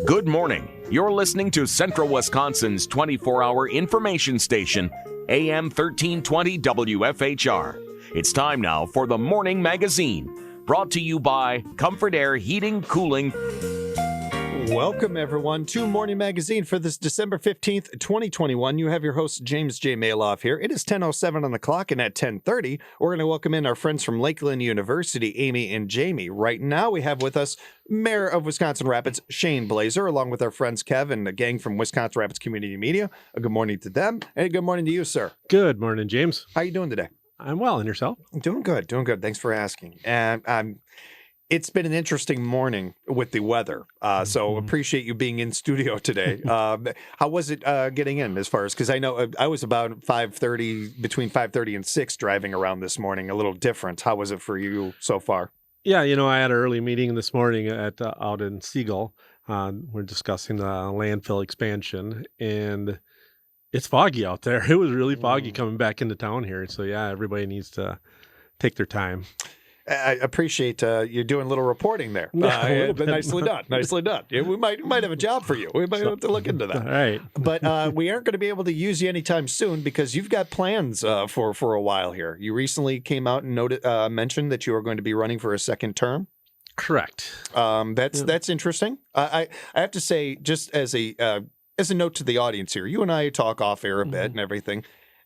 Good morning. You're listening to Central Wisconsin's 24-hour information station, AM 1320 WFHR. It's time now for the Morning Magazine, brought to you by Comfort Air Heating, Cooling. Welcome, everyone, to Morning Magazine for this December 15th, 2021. You have your host, James J. Malouf here. It is 10:07 on the clock, and at 10:30, we're going to welcome in our friends from Lakeland University, Amy and Jamie. Right now, we have with us Mayor of Wisconsin Rapids, Shane Blaser, along with our friends Kev and the gang from Wisconsin Rapids Community Media. A good morning to them, and a good morning to you, sir. Good morning, James. How you doing today? I'm well, and yourself? Doing good. Thanks for asking. And it's been an interesting morning with the weather, so appreciate you being in studio today. How was it getting in as far as, because I know I was about 5:30, between 5:30 and 6 driving around this morning, a little different. How was it for you so far? Yeah, I had an early meeting this morning at out in Siegel. We're discussing the landfill expansion, and it's foggy out there. It was really foggy coming back into town here. So, yeah, everybody needs to take their time. I appreciate you doing a little reporting there. But nicely done. Yeah, we might have a job for you. We might have to look into that. All right. But we aren't going to be able to use you anytime soon because you've got plans for a while here. You recently came out and mentioned that you are going to be running for a second term. Correct. That's interesting. I have to say, just as a note to the audience here, you and I talk off air a bit and everything.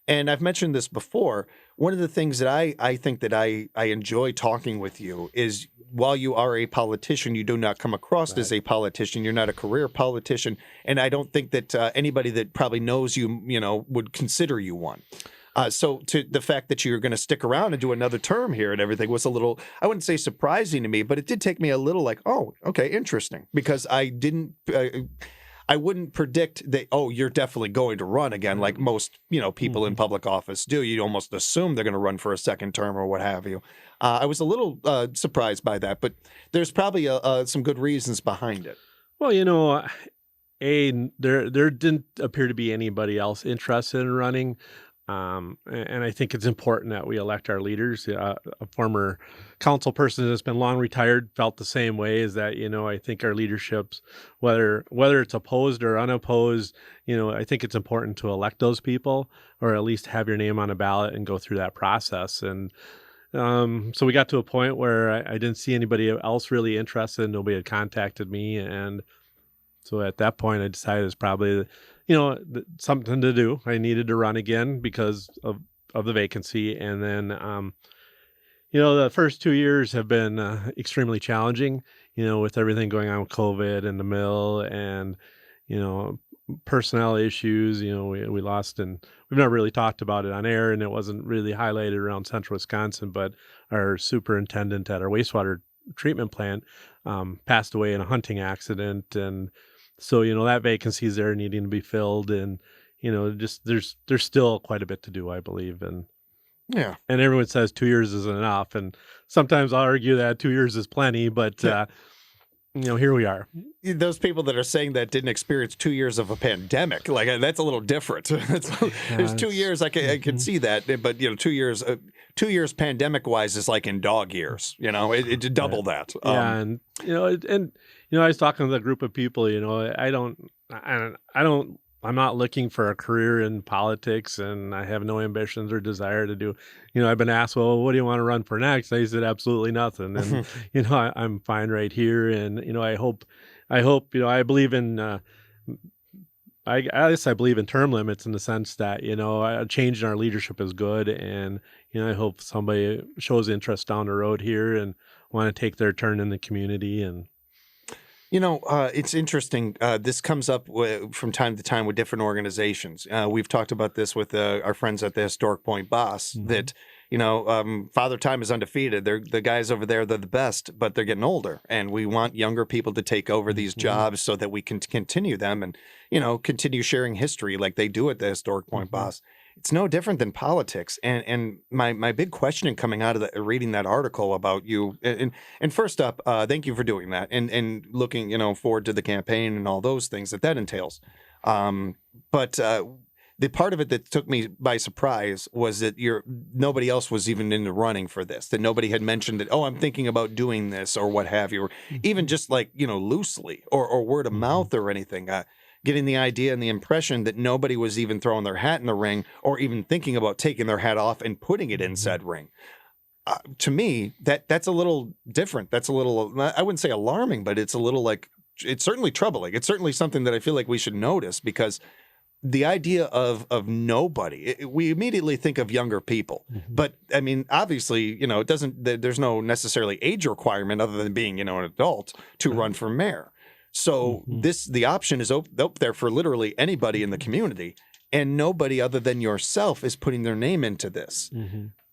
And I've mentioned this before. One of the things that I think that I enjoy talking with you is while you are a politician, you do not come across as a politician. You're not a career politician. And I don't think that anybody that probably knows you, would consider you one. So to the fact that you're going to stick around and do another term here and everything was a little, I wouldn't say surprising to me, but it did take me a little like, oh, okay, interesting. Because I wouldn't predict that, you're definitely going to run again, like most, people in public office do. You almost assume they're going to run for a second term or what have you. I was a little surprised by that, but there's probably some good reasons behind it. Well, there didn't appear to be anybody else interested in running. And I think it's important that we elect our leaders. A former council person that's been long retired felt the same way, is that, I think our leaderships, whether it's opposed or unopposed, I think it's important to elect those people or at least have your name on a ballot and go through that process. And so we got to a point where I didn't see anybody else really interested. Nobody had contacted me. And so at that point, I decided it's probably something to do. I needed to run again because of the vacancy. And then, the first 2 years have been extremely challenging, with everything going on with COVID and the mill and, personnel issues. We lost, and we've never really talked about it on air, and it wasn't really highlighted around Central Wisconsin, but our superintendent at our wastewater treatment plant passed away in a hunting accident. And so, that vacancy is there needing to be filled, and, just there's still quite a bit to do, I believe. And yeah, and everyone says 2 years isn't enough. And sometimes I'll argue that 2 years is plenty, but, here we are. Those people that are saying that didn't experience 2 years of a pandemic, like that's a little different. There's 2 years, I can see that, but 2 years pandemic wise is like in dog years. It double that. And I was talking to a group of people. I'm not looking for a career in politics, and I have no ambitions or desire to do. I've been asked, well, what do you want to run for next? I said, absolutely nothing. And, I'm fine right here. And, I hope, I believe in, I guess I believe in term limits in the sense that, a change in our leadership is good. And, I hope somebody shows interest down the road here and want to take their turn in the community. And, it's interesting. This comes up from time to time with different organizations. We've talked about this with our friends at the Historic Point Boss, that, Father Time is undefeated. They're the guys over there, they're the best, but they're getting older. And we want younger people to take over these jobs so that we can continue them and, continue sharing history like they do at the Historic Point Boss. It's no different than politics. And my big question coming out of reading that article about you, and first up, thank you for doing that and looking, forward to the campaign and all those things that entails. But the part of it that took me by surprise was that nobody else was even in the running for this, that nobody had mentioned that, oh, I'm thinking about doing this or what have you, or even just like, loosely or word of mouth or anything. Getting the idea and the impression that nobody was even throwing their hat in the ring or even thinking about taking their hat off and putting it in said ring. To me, that's a little different. That's a little, I wouldn't say alarming, but it's a little like, it's certainly troubling. It's certainly something that I feel like we should notice, because the idea of nobody, we immediately think of younger people. But I mean, obviously, it doesn't, there's no necessarily age requirement other than being, an adult to run for mayor. So the option is up there for literally anybody in the community, and nobody other than yourself is putting their name into this.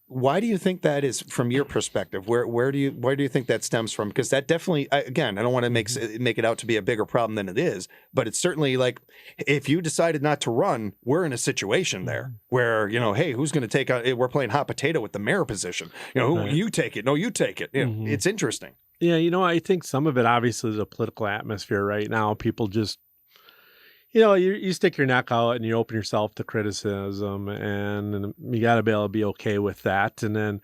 Why do you think that is, from your perspective? Where do you think that stems from? Because that definitely, again, I don't want to make it out to be a bigger problem than it is, but it's certainly like, if you decided not to run, we're in a situation there where, hey, who's going to take on? We're playing hot potato with the mayor position. You take it. No, you take it. It's interesting. Yeah, I think some of it obviously is a political atmosphere right now. People just, you stick your neck out and you open yourself to criticism, and you got to be able to be okay with that. And then,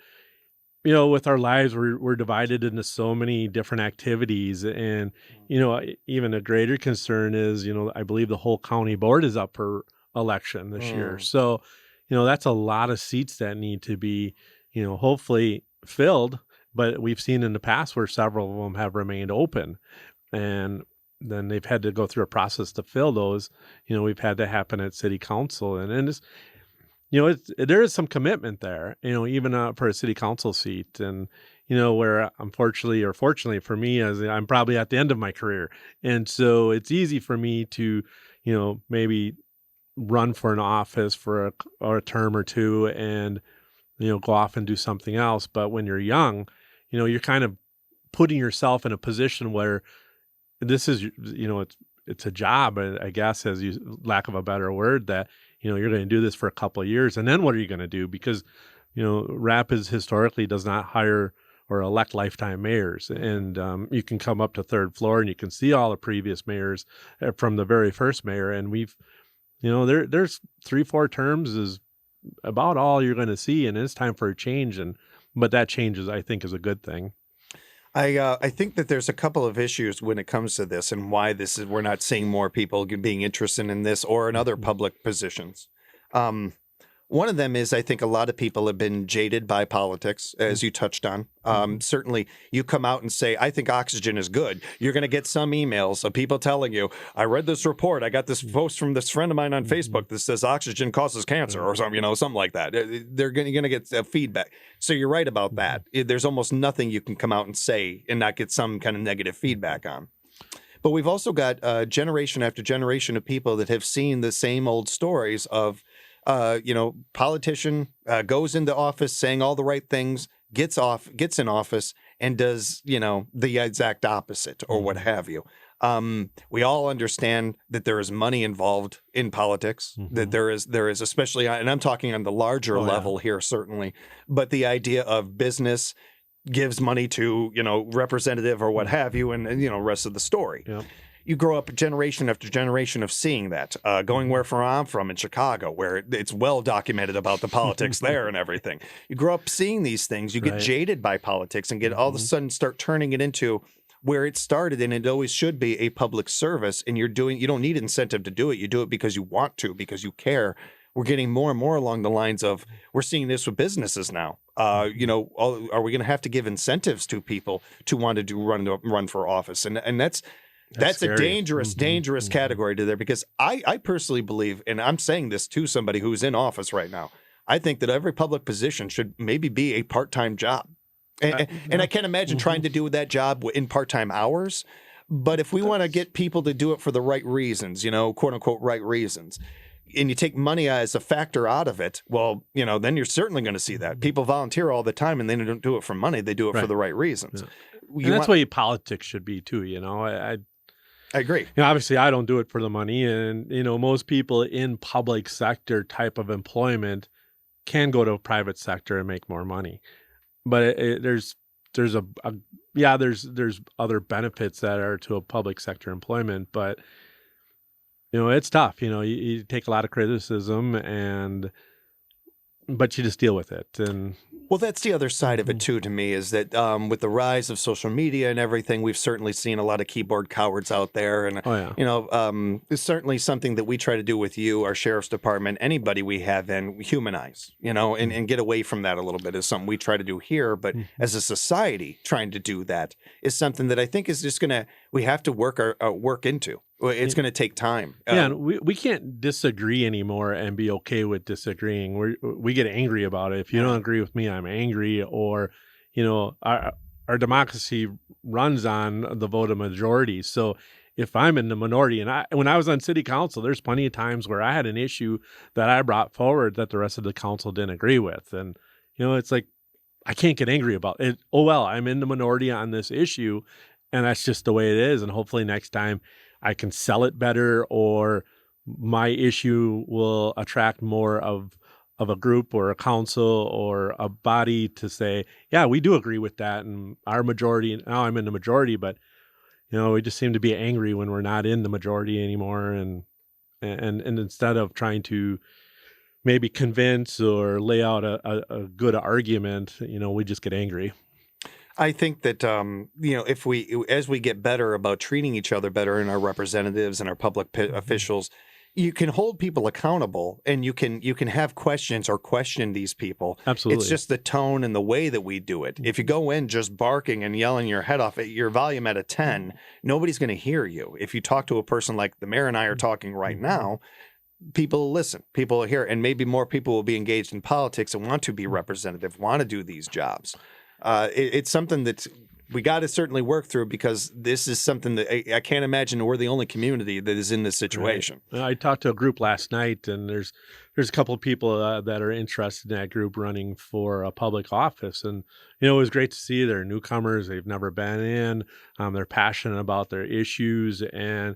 with our lives, we're divided into so many different activities. And, even a greater concern is, I believe the whole county board is up for election this year. So, that's a lot of seats that need to be, hopefully filled. But we've seen in the past where several of them have remained open, and then they've had to go through a process to fill those. We've had that happen at city council, and it's, there is some commitment there, even for a city council seat. And, where unfortunately or fortunately for me, as I'm probably at the end of my career. And so it's easy for me to, maybe run for an office for a term or two and, go off and do something else. But when you're young, you're kind of putting yourself in a position where this is, it's a job, I guess, as you, lack of a better word, that, you're going to do this for a couple of years. And then what are you going to do? Because, Rapids historically does not hire or elect lifetime mayors. And you can come up to third floor and you can see all the previous mayors from the very first mayor. And we've, there's 3-4 terms is about all you're going to see. And it's time for a change. But that change I think, is a good thing. I think that there's a couple of issues when it comes to this, and why we're not seeing more people being interested in this or in other public positions. One of them is, I think a lot of people have been jaded by politics, as you touched on. Certainly, you come out and say, I think oxygen is good. You're going to get some emails of people telling you, I read this report. I got this post from this friend of mine on Facebook that says oxygen causes cancer or something, something like that. You're going to get feedback. So you're right about that. There's almost nothing you can come out and say and not get some kind of negative feedback on. But we've also got generation after generation of people that have seen the same old stories of, politician goes into office saying all the right things, gets in office and does, the exact opposite or what have you. We all understand that there is money involved in politics, that there is especially, and I'm talking on the larger level here, certainly, but the idea of business gives money to, representative or what have you, and rest of the story. Yeah. You grow up generation after generation of seeing that, going where I'm from in Chicago, where it's well documented about the politics there and everything. You grow up seeing these things, you get jaded by politics and get all of a sudden start turning it into where it started, and it always should be a public service. And you don't need incentive to do it. You do it because you want to, because you care. We're getting more and more along the lines of, we're seeing this with businesses now. Are we going to have to give incentives to people to want to run for office? And that's a dangerous category to there, because I personally believe, and I'm saying this to somebody who's in office right now, I think that every public position should maybe be a part-time job. And I can't imagine trying to do that job in part-time hours. But if we want to get people to do it for the right reasons, quote unquote, right reasons, and you take money as a factor out of it, well, then you're certainly going to see that. People volunteer all the time and they don't do it for money. They do it for the right reasons. Yeah. And that's what politics should be too, I agree. Obviously, I don't do it for the money. And, most people in public sector type of employment can go to a private sector and make more money. But there's other benefits that are to a public sector employment. But it's tough. You take a lot of criticism, but you just deal with it. And Well, that's the other side of it too, to me, is that with the rise of social media and everything, we've certainly seen a lot of keyboard cowards out there. And, oh yeah, it's certainly something that we try to do with you, our sheriff's department, anybody we have in, humanize, and get away from that a little bit is something we try to do here. But as a society, trying to do that is something that I think is just we have to work into. It's going to take time. Yeah, and we can't disagree anymore and be okay with disagreeing. We get angry about it. If you don't agree with me, I'm angry. Or, our democracy runs on the vote of majority. So if I'm in the minority, and when I was on city council, there's plenty of times where I had an issue that I brought forward that the rest of the council didn't agree with. And, it's like, I can't get angry about it. Oh, well, I'm in the minority on this issue, and that's just the way it is. And hopefully next time I can sell it better, or my issue will attract more of a group or a council or a body to say, yeah, we do agree with that. And our majority, now I'm in the majority, but we just seem to be angry when we're not in the majority anymore. And instead of trying to maybe convince or lay out a good argument, we just get angry. I think that as we get better about treating each other better, and our representatives and our public officials, you can hold people accountable, and you can have questions or question these people. Absolutely. It's just the tone and the way that we do it. If you go in just barking and yelling your head off at your volume at a 10, nobody's going to hear you. If you talk to a person like the mayor and I are talking right now, people will listen, people will hear, and maybe more people will be engaged in politics and want to be representative, want to do these jobs. It's something that we got to certainly work through, because this is something that I can't imagine we're the only community that is in this situation. Right. I talked to a group last night, and there's a couple of people that are interested in that group running for a public office. And, it was great to see they're newcomers. They've never been in. They're passionate about their issues, and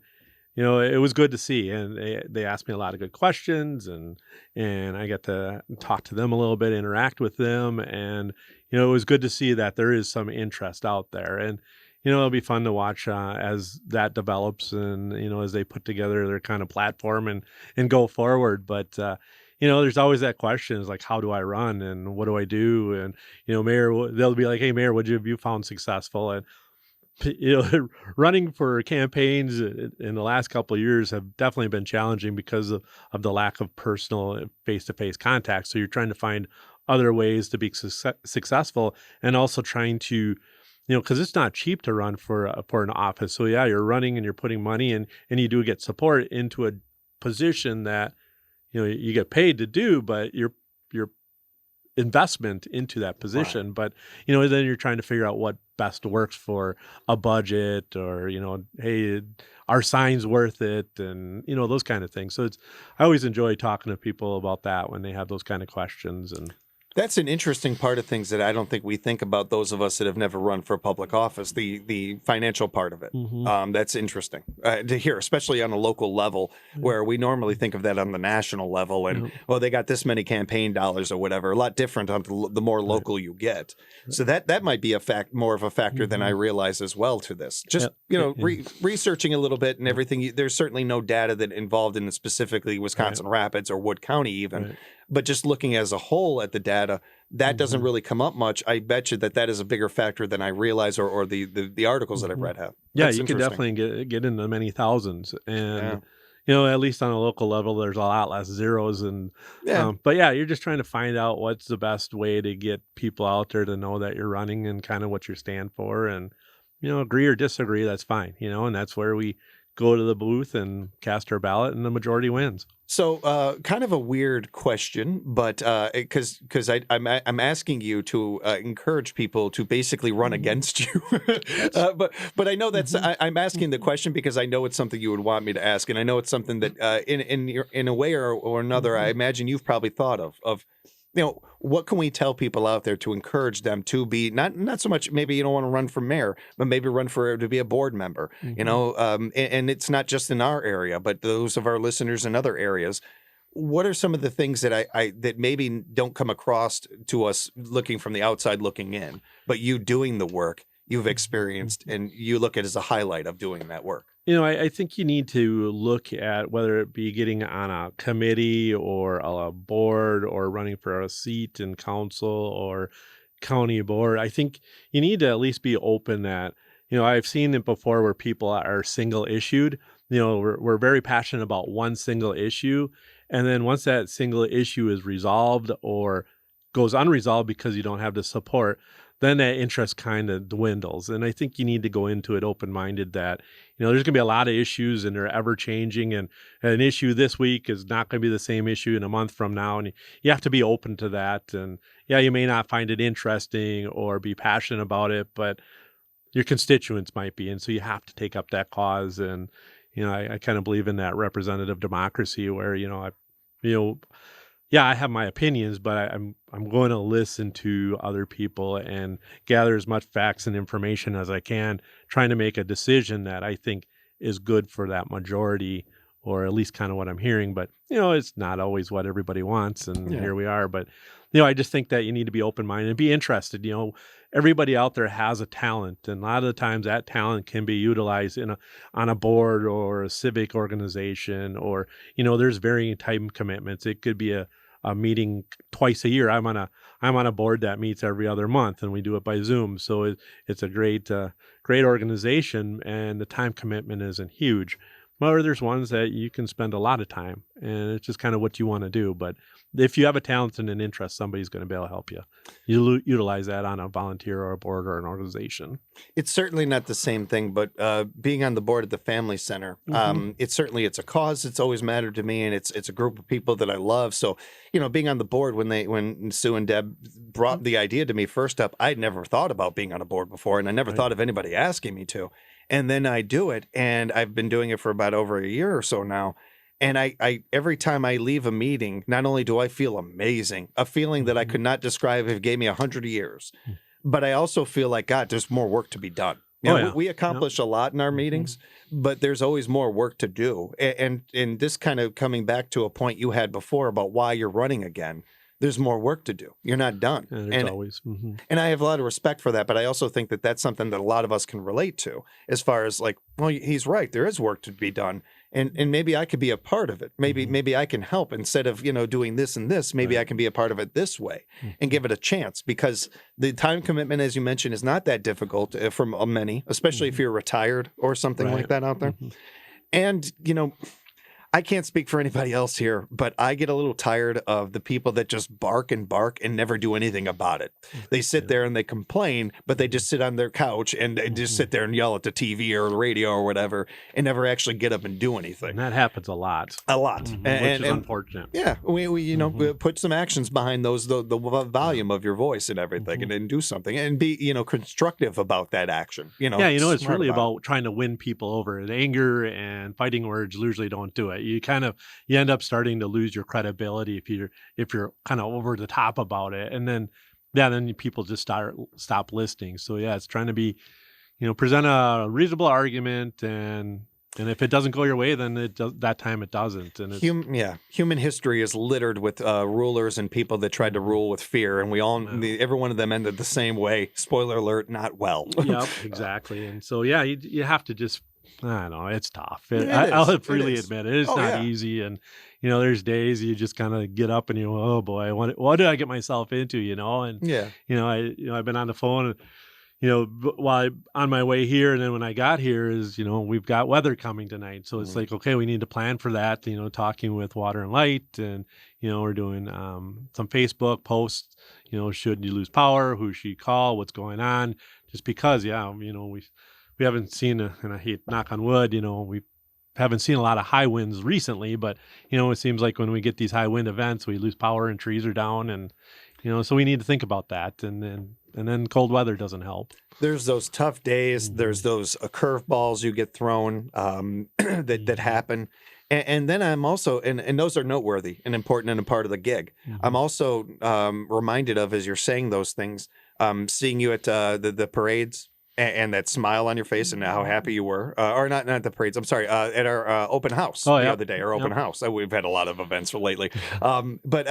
it was good to see. And they asked me a lot of good questions, and I got to talk to them a little bit, interact with them. And, it was good to see that there is some interest out there. And, it'll be fun to watch as that develops, and, as they put together their kind of platform and go forward. But, there's always that question, is like, how do I run, and what do I do? And, Mayor, they'll be like, hey, Mayor, what have you found successful? And, running for campaigns in the last couple of years have definitely been challenging because of the lack of personal face-to-face contact. So you're trying to find other ways to be successful, and also trying to, because it's not cheap to run for an office. So yeah, you're running and you're putting money in, and you do get support into a position that, you get paid to do, but your investment into that position. Right. But, then you're trying to figure out what best works for a budget, or, hey, are signs worth it? And, those kind of things. So I always enjoy talking to people about that when they have those kind of questions. And that's an interesting part of things that I don't think we think about, those of us that have never run for public office, the financial part of it. That's interesting to hear, especially on a local level, where we normally think of that on the national level. And, well, they got this many campaign dollars or whatever, a lot different on the more local you get. So that might be more of a factor than I realize as well to this. Just, researching a little bit and everything, there's certainly no data that involved in specifically Wisconsin Rapids or Wood County even. Right. But just looking as a whole at the data, that doesn't really come up much. I bet you that is a bigger factor than I realize, or the articles that I've read have. Yeah, you can definitely get into many thousands. And, at least on a local level, there's a lot less zeros. And but yeah, you're just trying to find out what's the best way to get people out there to know that you're running and kind of what you stand for. And, agree or disagree, that's fine, and that's where we go to the booth and cast our ballot, and the majority wins. So, kind of a weird question, but because I'm asking you to encourage people to basically run against you, but I know that's I'm asking the question because I know it's something you would want me to ask, and I know it's something that in a way or another, I imagine you've probably thought of. What can we tell people out there to encourage them to be not so much, maybe you don't want to run for mayor, but maybe run to be a board member, and it's not just in our area, but those of our listeners in other areas. What are some of the things that that maybe don't come across to us looking from the outside looking in, but you doing the work you've experienced and you look at as a highlight of doing that work? I think you need to look at whether it be getting on a committee or a board or running for a seat in council or county board. I think you need to at least be open that, I've seen it before where people are single issued. We're very passionate about one single issue. And then once that single issue is resolved or goes unresolved because you don't have the support, then that interest kind of dwindles. And I think you need to go into it open-minded that, there's going to be a lot of issues and they're ever changing. And an issue this week is not going to be the same issue in a month from now. And you have to be open to that. And yeah, you may not find it interesting or be passionate about it, but your constituents might be. And so you have to take up that cause. And, I kind of believe in that representative democracy where, yeah, I have my opinions, but I'm going to listen to other people and gather as much facts and information as I can, trying to make a decision that I think is good for that majority, or at least kind of what I'm hearing. But, it's not always what everybody wants, and here we are. But, I just think that you need to be open-minded and be interested. Everybody out there has a talent, and a lot of the times that talent can be utilized on a board or a civic organization, or, there's varying time commitments. It could be a meeting twice a year. I'm on a board that meets every other month, and we do it by Zoom. So it's a great organization, and the time commitment isn't huge. Or there's ones that you can spend a lot of time, and it's just kind of what you want to do. But if you have a talent and an interest, somebody's going to be able to help you. You utilize that on a volunteer or a board or an organization. It's certainly not the same thing, but being on the board at the Family Center, it's a cause that's always mattered to me, and it's a group of people that I love. So, being on the board when Sue and Deb brought the idea to me first up, I'd never thought about being on a board before, and I never thought of anybody asking me to. And then I do it, and I've been doing it for about over a year or so now. And I every time I leave a meeting, not only do I feel amazing, a feeling that I could not describe if it gave me 100 years, but I also feel like, God, there's more work to be done. We accomplish a lot in our meetings, but there's always more work to do. And this kind of coming back to a point you had before about why you're running again. There's more work to do. You're not done. And always. And I have a lot of respect for that, but I also think that that's something that a lot of us can relate to as far as like, well, he's right. There is work to be done. And maybe I could be a part of it. Maybe I can help instead of, doing this and this. Maybe I can be a part of it this way and give it a chance, because the time commitment, as you mentioned, is not that difficult for many, especially if you're retired or something like that out there. And, I can't speak for anybody else here, but I get a little tired of the people that just bark and never do anything about it. They sit there and they complain, but they just sit on their couch and they just sit there and yell at the TV or the radio or whatever and never actually get up and do anything. And that happens a lot. Which is unfortunate. Yeah, we put some actions behind those, the volume of your voice and everything, and then do something and be, constructive about that action. It's really about trying to win people over. And anger and fighting words usually don't do it. You end up starting to lose your credibility if you're kind of over the top about it, and then people just stop listening. So it's trying to be, present a reasonable argument, and if it doesn't go your way, then that time it doesn't. And human history is littered with rulers and people that tried to rule with fear, and every one of them ended the same way. Spoiler alert, not well. Yep, exactly. And so you have to just. I don't know. It's tough. I'll freely admit it. It's not easy. And, there's days you just kind of get up and you go, oh boy, what did I get myself into, And, I've been on the phone, while on my way here. And then when I got here is, we've got weather coming tonight. So it's like, okay, we need to plan for that, talking with Water and Light, and, we're doing some Facebook posts, should you lose power, who should you call, what's going on, just because, we haven't seen, and I hate knock on wood, we haven't seen a lot of high winds recently, but, it seems like when we get these high wind events, we lose power and trees are down, and, so we need to think about that. And then cold weather doesn't help. There's those tough days. There's those curveballs you get thrown that happen. And then I'm also, and those are noteworthy and important and a part of the gig. I'm also reminded of, as you're saying those things, seeing you at the parades, and that smile on your face and how happy you were, or not the parades. I'm sorry, at our open house the other day, our open house. We've had a lot of events lately, but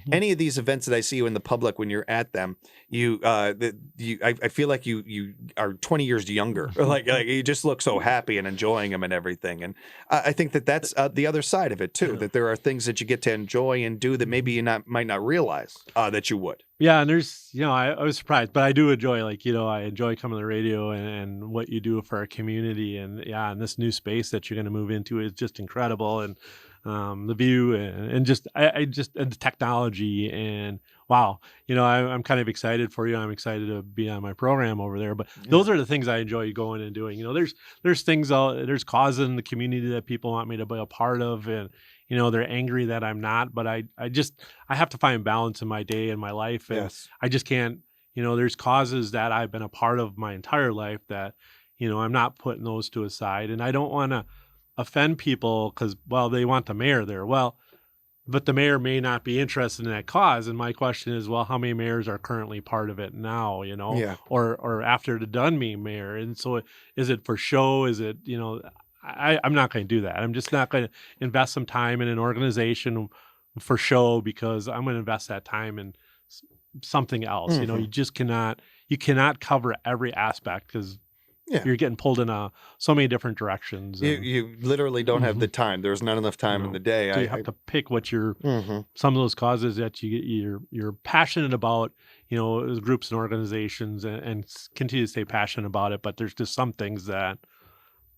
any of these events that I see you in the public when you're at them, I feel like you are 20 years younger. like you just look so happy and enjoying them and everything. And I think that's the other side of it too. That there are things that you get to enjoy and do that maybe you might not realize that you would. Yeah, and there's, I was surprised, but I do enjoy, I enjoy coming to the radio and what you do for our community. And yeah, and this new space that you're going to move into is just incredible. And the view and just, and the technology and wow, I'm kind of excited for you. I'm excited to be on my program over there, but those are the things I enjoy going and doing. There's things there's causes in the community that people want me to be a part of, and they're angry that I'm not, but I have to find balance in my day and my life. And I just can't, there's causes that I've been a part of my entire life that, I'm not putting those to a side. And I don't want to offend people because, they want the mayor there. Well, but the mayor may not be interested in that cause. And my question is, how many mayors are currently part of it now, or after the Dunby mayor? And so is it for show? Is it, I'm not going to do that. I'm just not going to invest some time in an organization for show because I'm going to invest that time in something else. You just cannot cover every aspect because you're getting pulled in so many different directions. You literally don't have the time. There's not enough time in the day. So you have to pick what some of those causes that you're passionate about, as groups and organizations and continue to stay passionate about it. But there's just some things that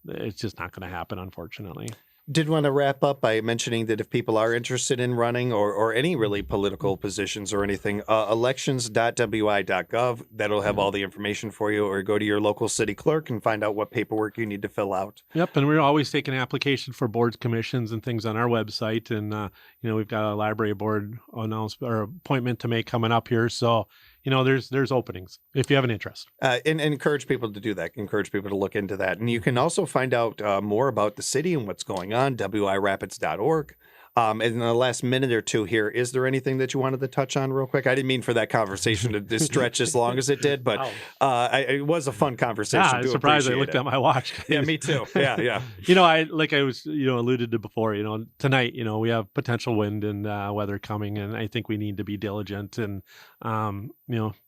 it's just not going to happen, unfortunately. Did want to wrap up by mentioning that if people are interested in running or any really political positions or anything, elections.wi.gov, that'll have all the information for you, or go to your local city clerk and find out what paperwork you need to fill out. Yep, and we're always taking application for boards, commissions, and things on our website, and we've got a library board appointment to make coming up here, so there's openings if you have an interest. And encourage people to do that. Encourage people to look into that. And you can also find out more about the city and what's going on, wirapids.org. In the last minute or two here, is there anything that you wanted to touch on real quick? I didn't mean for that conversation to stretch as long as it did, but it was a fun conversation. Yeah, I'm surprised I looked at my watch. Yeah, me too. Yeah. I was alluded to before, tonight, we have potential wind and weather coming, and I think we need to be diligent and,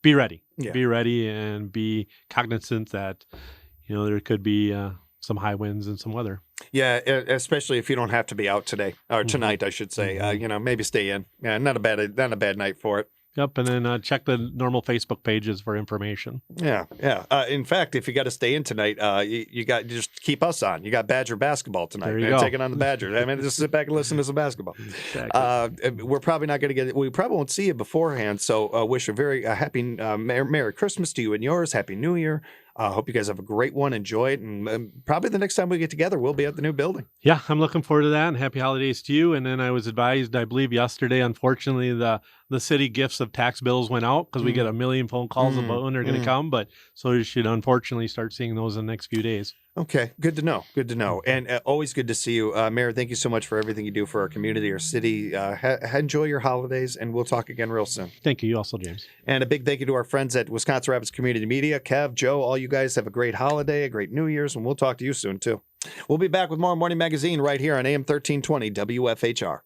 be ready. Yeah. Be ready and be cognizant that, there could be some high winds and some weather. Yeah, especially if you don't have to be out today or tonight, I should say. Maybe stay in. Yeah, not a bad night for it. Yep, and then check the normal Facebook pages for information. Yeah. In fact, if you got to stay in tonight, you got just keep us on. You got Badger basketball tonight. There you go. Taking on the Badgers. I mean, just sit back and listen to some basketball. Exactly. We're probably not going to we probably won't see you beforehand. So wish a very happy Merry Christmas to you and yours. Happy New Year. Hope you guys have a great one. Enjoy it. And probably the next time we get together, we'll be at the new building. Yeah, I'm looking forward to that. And happy holidays to you. And then I was advised, I believe yesterday, unfortunately, the city gifts of tax bills went out because we get a million phone calls about when they're going to come. But so you should unfortunately start seeing those in the next few days. Okay, good to know. And always good to see you. Mayor, thank you so much for everything you do for our community, our city. Enjoy your holidays, and we'll talk again real soon. Thank you. You also, James. And a big thank you to our friends at Wisconsin Rapids Community Media. Kev, Joe, all you guys have a great holiday, a great New Year's, and we'll talk to you soon, too. We'll be back with more Morning Magazine right here on AM 1320 WFHR.